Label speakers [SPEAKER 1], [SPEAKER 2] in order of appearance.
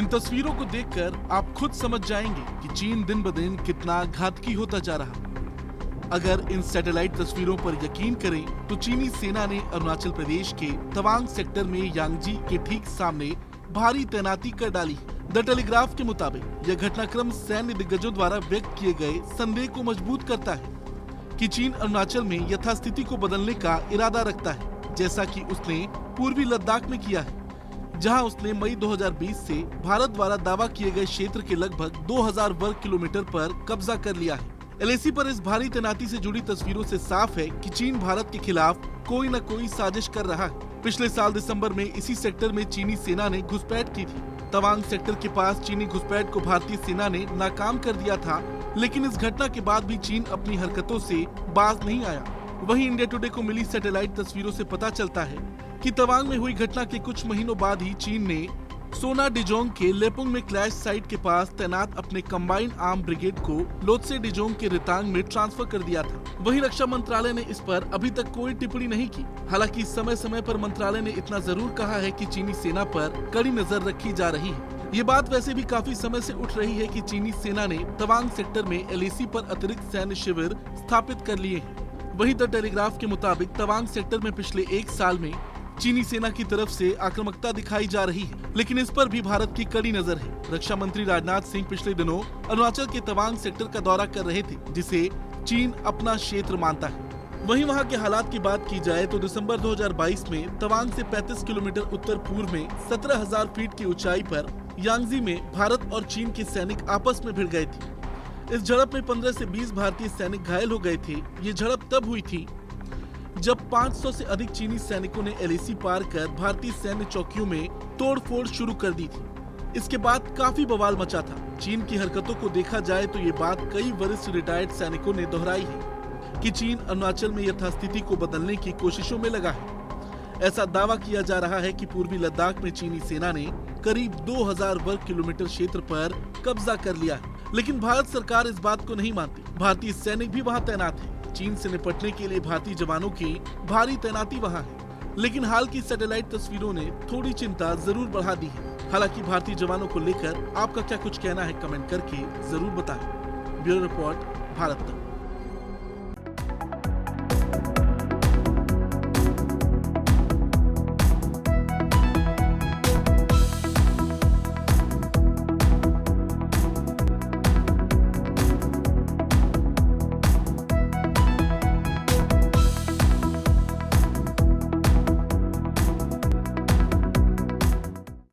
[SPEAKER 1] तस्वीरों को देखकर आप खुद समझ जाएंगे कि चीन दिन ब दिन कितना घातकी होता जा रहा है। अगर इन सैटेलाइट तस्वीरों पर यकीन करें तो चीनी सेना ने अरुणाचल प्रदेश के तवांग सेक्टर में यांगजी के ठीक सामने भारी तैनाती कर डाली। द टेलीग्राफ के मुताबिक यह घटनाक्रम सैन्य दिग्गजों द्वारा व्यक्त किए गए संदेह को मजबूत करता है कि चीन अरुणाचल में यथास्थिति को बदलने का इरादा रखता है, जैसा कि उसने पूर्वी लद्दाख में किया है, जहां उसने मई 2020 से भारत द्वारा दावा किए गए क्षेत्र के लगभग 2000 वर्ग किलोमीटर पर कब्जा कर लिया है। एलएसी पर इस भारी तैनाती से जुड़ी तस्वीरों से साफ है कि चीन भारत के खिलाफ कोई न कोई साजिश कर रहा है। पिछले साल दिसंबर में इसी सेक्टर में चीनी सेना ने घुसपैठ की थी। तवांग सेक्टर के पास चीनी घुसपैठ को भारतीय सेना ने नाकाम कर दिया था, लेकिन इस घटना के बाद भी चीन अपनी हरकतों से बाज नहीं आया। वहीं इंडिया टुडे को मिली सैटेलाइट तस्वीरों से पता चलता है कि तवांग में हुई घटना के कुछ महीनों बाद ही चीन ने सोना डिजोंग के लेपुंग में क्लैश साइट के पास तैनात अपने कंबाइंड आर्म ब्रिगेड को लोत्से डिजोंग के रितांग में ट्रांसफर कर दिया था। वहीं रक्षा मंत्रालय ने इस पर अभी तक कोई टिप्पणी नहीं की। हालांकि समय समय पर मंत्रालय ने इतना जरूर कहा है कि चीनी सेना पर कड़ी नजर रखी जा रही है। ये बात वैसे भी काफी समय से उठ रही है कि चीनी सेना ने तवांग सेक्टर में एलएसी पर अतिरिक्त सैन्य शिविर स्थापित कर लिए हैं। वहीं द टेलीग्राफ के मुताबिक तवांग सेक्टर में पिछले एक साल में चीनी सेना की तरफ से आक्रामकता दिखाई जा रही है, लेकिन इस पर भी भारत की कड़ी नजर है। रक्षा मंत्री राजनाथ सिंह पिछले दिनों अरुणाचल के तवांग सेक्टर का दौरा कर रहे थे, जिसे चीन अपना क्षेत्र मानता है। वहीं वहां के हालात की बात की जाए तो दिसंबर 2022 में तवांग से 35 किलोमीटर उत्तर पूर्व में 17,000 फीट की ऊंचाई पर यांगजी में भारत और चीन के सैनिक आपस में भिड़ गए थे। इस झड़प में 15 से 20 भारतीय सैनिक घायल हो गए थे। ये झड़प तब हुई थी जब 500 से अधिक चीनी सैनिकों ने एलएसी पार कर भारतीय सैन्य चौकियों में तोड़फोड़ शुरू कर दी थी। इसके बाद काफी बवाल मचा था। चीन की हरकतों को देखा जाए तो ये बात कई वरिष्ठ रिटायर्ड सैनिकों ने दोहराई है कि चीन अरुणाचल में यथास्थिति को बदलने की कोशिशों में लगा है। ऐसा दावा किया जा रहा है कि पूर्वी लद्दाख में चीनी सेना ने करीब 2000 वर्ग किलोमीटर क्षेत्र पर कब्जा कर लिया है, लेकिन भारत सरकार इस बात को नहीं मानती। भारतीय सैनिक भी वहां तैनात है। चीन से निपटने के लिए भारतीय जवानों की भारी तैनाती वहां है, लेकिन हाल की सैटेलाइट तस्वीरों ने थोड़ी चिंता जरूर बढ़ा दी है। हालांकि भारतीय जवानों को लेकर आपका क्या कुछ कहना है, कमेंट करके जरूर बताएं। ब्यूरो रिपोर्ट, भारत तक।